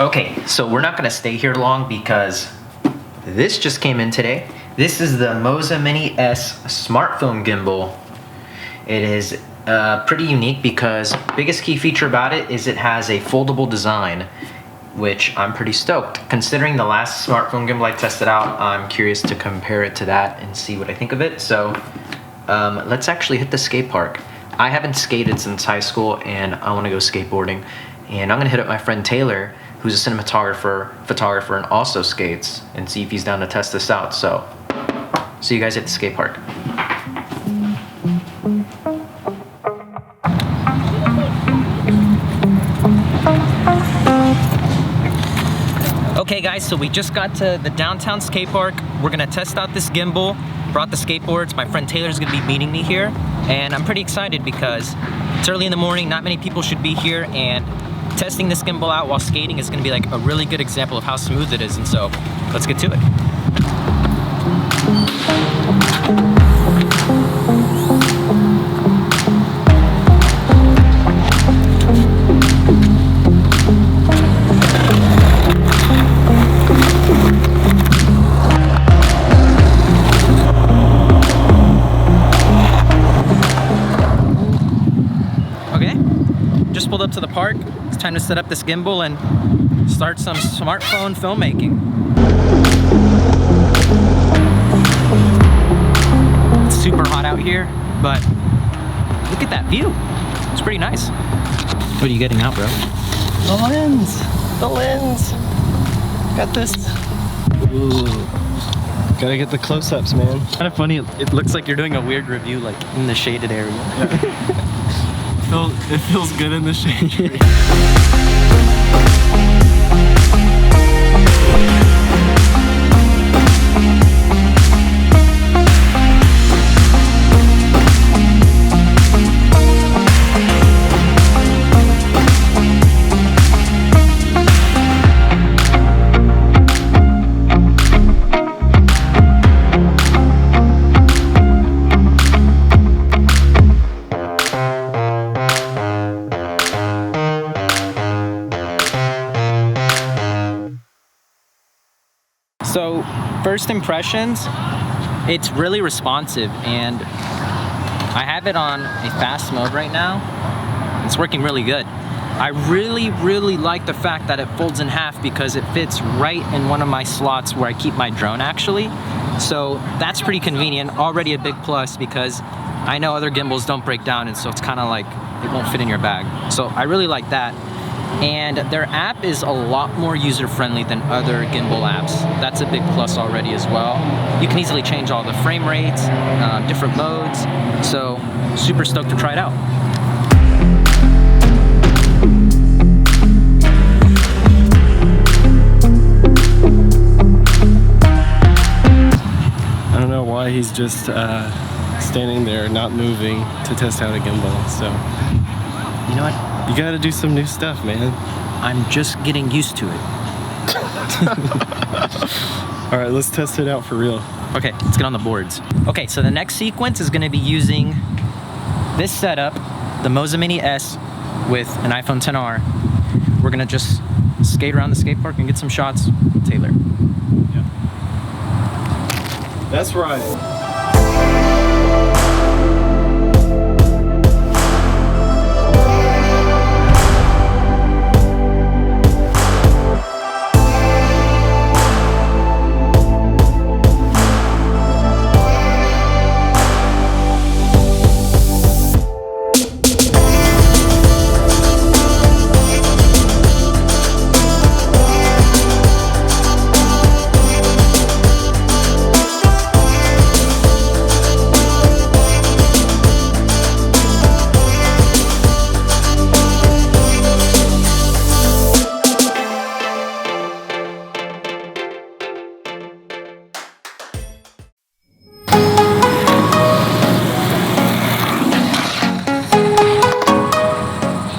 Okay, so we're not gonna stay here long because this just came in today. This is the Moza Mini S Smart Film Gimbal. It is pretty unique because biggest key feature about it is it has a foldable design, which I'm pretty stoked. Considering the last smart film gimbal I tested out, I'm curious to compare it to that and see what I think of it. So let's actually hit the skate park. I haven't skated since high school and I wanna go skateboarding. And I'm gonna hit up my friend Taylor, who's a photographer, and also skates, and see if he's down to test this out. So, see you guys at the skate park. Okay guys, so we just got to the downtown skate park. We're gonna test out this gimbal. Brought the skateboards. My friend Taylor's gonna be meeting me here. And I'm pretty excited because it's early in the morning, not many people should be here, and testing this gimbal out while skating is gonna be like a really good example of how smooth it is. And so, let's get to it. Just pulled up to the park. It's time to set up this gimbal and start some smartphone filmmaking. It's super hot out here, but look at that view. It's pretty nice. What are you getting out, bro? The lens. The lens. Got this. Ooh. Gotta get the close-ups, man. Kind of funny. It looks like you're doing a weird review, like in the shaded area. Yeah. It feels good in the shade. So, first impressions, it's really responsive, and I have it on a fast mode right now. It's working really good. I really like the fact that it folds in half because it fits right in one of my slots where I keep my drone actually. So that's pretty convenient, already a big plus because I know other gimbals don't break down, and so it's kind of like it won't fit in your bag. So I really like that. And their app is a lot more user-friendly than other gimbal apps. That's a big plus already as well. You can easily change all the frame rates, different modes, so super stoked to try it out. I don't know why he's just standing there not moving to test out a gimbal, so. You know what? You gotta do some new stuff, man. I'm just getting used to it. All right, let's test it out for real. Okay, let's get on the boards. Okay, so the next sequence is gonna be using this setup, the Moza Mini S with an iPhone XR. We're gonna just skate around the skate park and get some shots with Taylor. Yeah. That's right.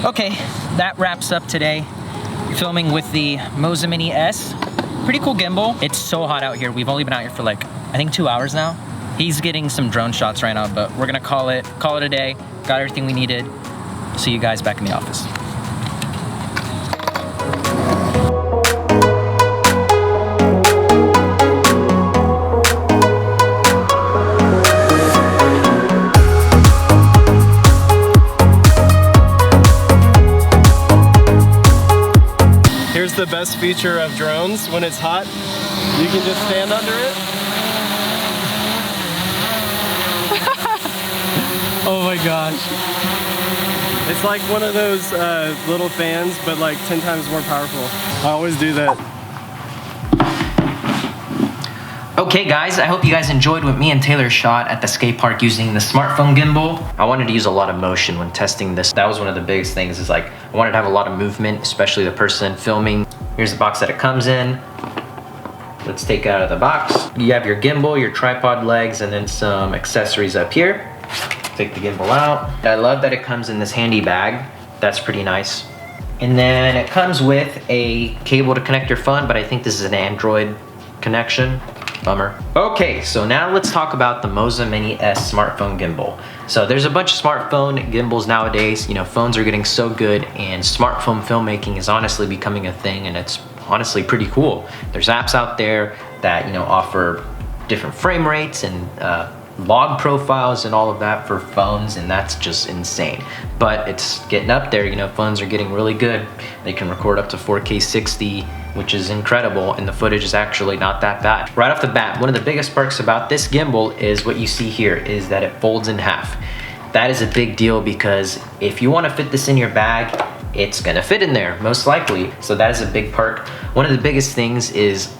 Okay, that wraps up today. Filming with the Moza Mini S. Pretty cool gimbal. It's so hot out here. We've only been out here for like, I think 2 hours now. He's getting some drone shots right now, but we're gonna call it a day. Got everything we needed. See you guys back in the office. here's the best feature of drones. When it's hot, you can just stand under it. Oh my gosh. It's like one of those little fans, but like 10 times more powerful. I always do that. Okay guys, I hope you guys enjoyed what me and Taylor shot at the skate park using the smartphone gimbal. I wanted to use a lot of motion when testing this. That was one of the biggest things, is like I wanted to have a lot of movement, especially the person filming. Here's the box that it comes in. Let's take it out of the box. You have your gimbal, your tripod legs, and then some accessories up here. Take the gimbal out. I love that it comes in this handy bag. That's pretty nice. And then it comes with a cable to connect your phone, but I think this is an Android connection. Bummer. Okay, so now let's talk about the Moza Mini S smartphone gimbal. So there's a bunch of smartphone gimbals nowadays. You know, phones are getting so good, and smartphone filmmaking is honestly becoming a thing, and it's honestly pretty cool. There's apps out there that, you know, offer different frame rates and log profiles and all of that for phones, and that's just insane. But it's getting up there, you know, phones are getting really good. They can record up to 4K 60, which is incredible, and the footage is actually not that bad. Right off the bat, one of the biggest perks about this gimbal is what you see here, is that it folds in half. That is a big deal, because if you want to fit this in your bag, it's gonna fit in there, most likely. So that is a big perk. One of the biggest things is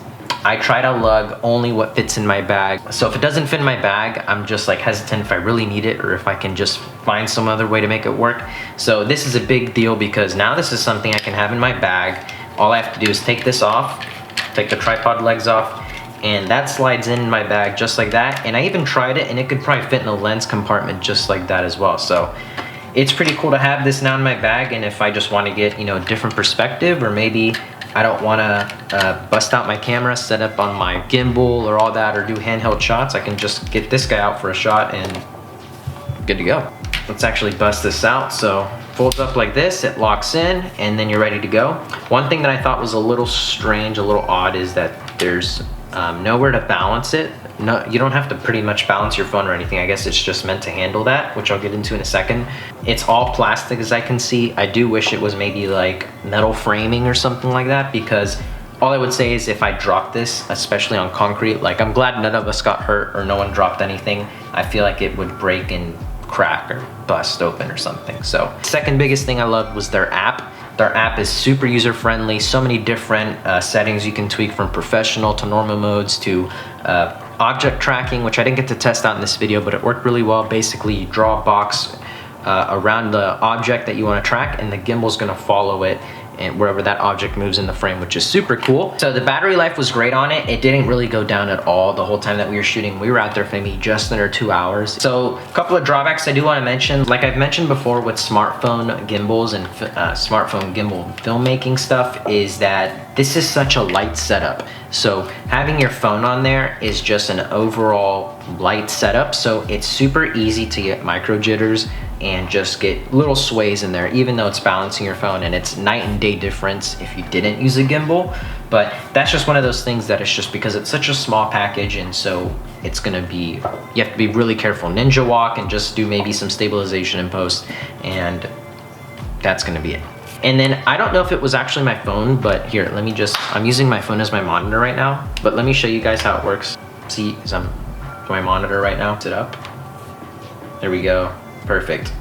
I try to lug only what fits in my bag. So if it doesn't fit in my bag, I'm just like hesitant if I really need it, or if I can just find some other way to make it work. So this is a big deal, because now this is something I can have in my bag. All I have to do is take this off, take the tripod legs off, and that slides in my bag just like that. And I even tried it, and it could probably fit in a lens compartment just like that as well. So it's pretty cool to have this now in my bag. And if I just want to get, you know, a different perspective, or maybe I don't want to bust out my camera, set up on my gimbal or all that, or do handheld shots, I can just get this guy out for a shot and good to go. Let's actually bust this out. So folds up like this, it locks in, and then you're ready to go. One thing that I thought was a little strange, a little odd, is that there's nowhere to balance it. No, you don't have to pretty much balance your phone or anything. I guess it's just meant to handle that, which I'll get into in a second. It's all plastic, as I can see. I do wish it was maybe like metal framing or something like that, because all I would say is if I drop this, especially on concrete, like I'm glad none of us got hurt or no one dropped anything. I feel like it would break and crack or bust open or something. So second biggest thing I loved was their app. Their app is super user-friendly. So many different settings you can tweak, from professional to normal modes to object tracking, which I didn't get to test out in this video, but it worked really well. Basically, you draw a box around the object that you want to track, and the gimbal's going to follow it and wherever that object moves in the frame, which is super cool. So the battery life was great on it. It didn't really go down at all the whole time that we were shooting. We were out there for maybe just under 2 hours. So a couple of drawbacks I do want to mention. Like I've mentioned before with smartphone gimbals and smartphone gimbal filmmaking stuff, is that this is such a light setup. So having your phone on there is just an overall light setup. So it's super easy to get micro jitters and just get little sways in there, even though it's balancing your phone, and it's night and day difference if you didn't use a gimbal. But that's just one of those things that it's just because it's such a small package, and so it's gonna be, you have to be really careful. Ninja walk and just do maybe some stabilization in post, and that's gonna be it. And then I don't know if it was actually my phone, but here, let me just, I'm using my phone as my monitor right now, but let me show you guys how it works. See, as I'm to my monitor right now, sit up. There we go. Perfect.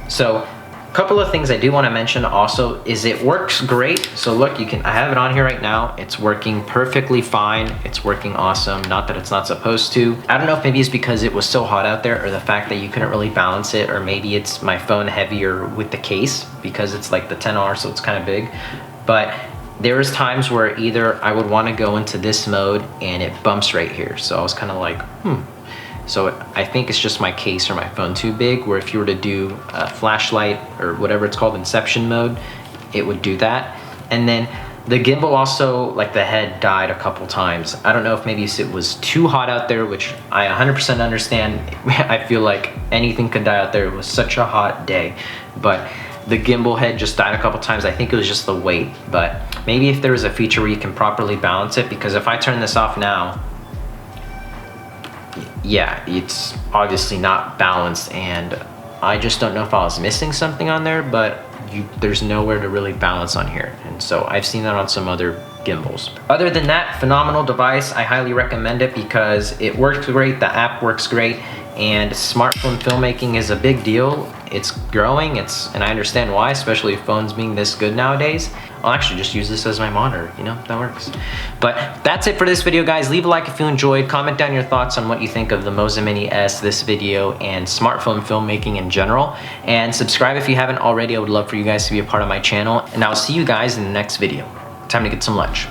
So a couple of things I do want to mention also is it works great. So look, I have it on here right now. It's working perfectly fine. It's working awesome. Not that it's not supposed to. I don't know if maybe it's because it was so hot out there, or the fact that you couldn't really balance it, or maybe it's my phone heavier with the case because it's like the 10R, so it's kind of big. But there was times where either I would want to go into this mode and it bumps right here. So I was kind of like, So I think it's just my case or my phone too big, where if you were to do a flashlight or whatever it's called, inception mode, it would do that. And then the gimbal also, like the head died a couple times. I don't know if maybe it was too hot out there, which I 100% understand. I feel like anything could die out there. It was such a hot day. But the gimbal head just died a couple times. I think it was just the weight, but maybe if there was a feature where you can properly balance it, because if I turn this off now, yeah, it's obviously not balanced, and I just don't know if I was missing something on there, but there's nowhere to really balance on here. And phone. So I've seen that on some other gimbals. Other than that, phenomenal device. I highly recommend it because it works great, the app works great, and smartphone filmmaking is a big deal. It's growing, and I understand why, especially with phones being this good nowadays. I'll actually just use this as my monitor, you know, that works. But that's it for this video, guys. Leave a like if you enjoyed. Comment down your thoughts on what you think of the Moza Mini S, this video, and smartphone filmmaking in general. And subscribe if you haven't already. I would love for you guys to be a part of my channel. And I'll see you guys in the next video. Time to get some lunch.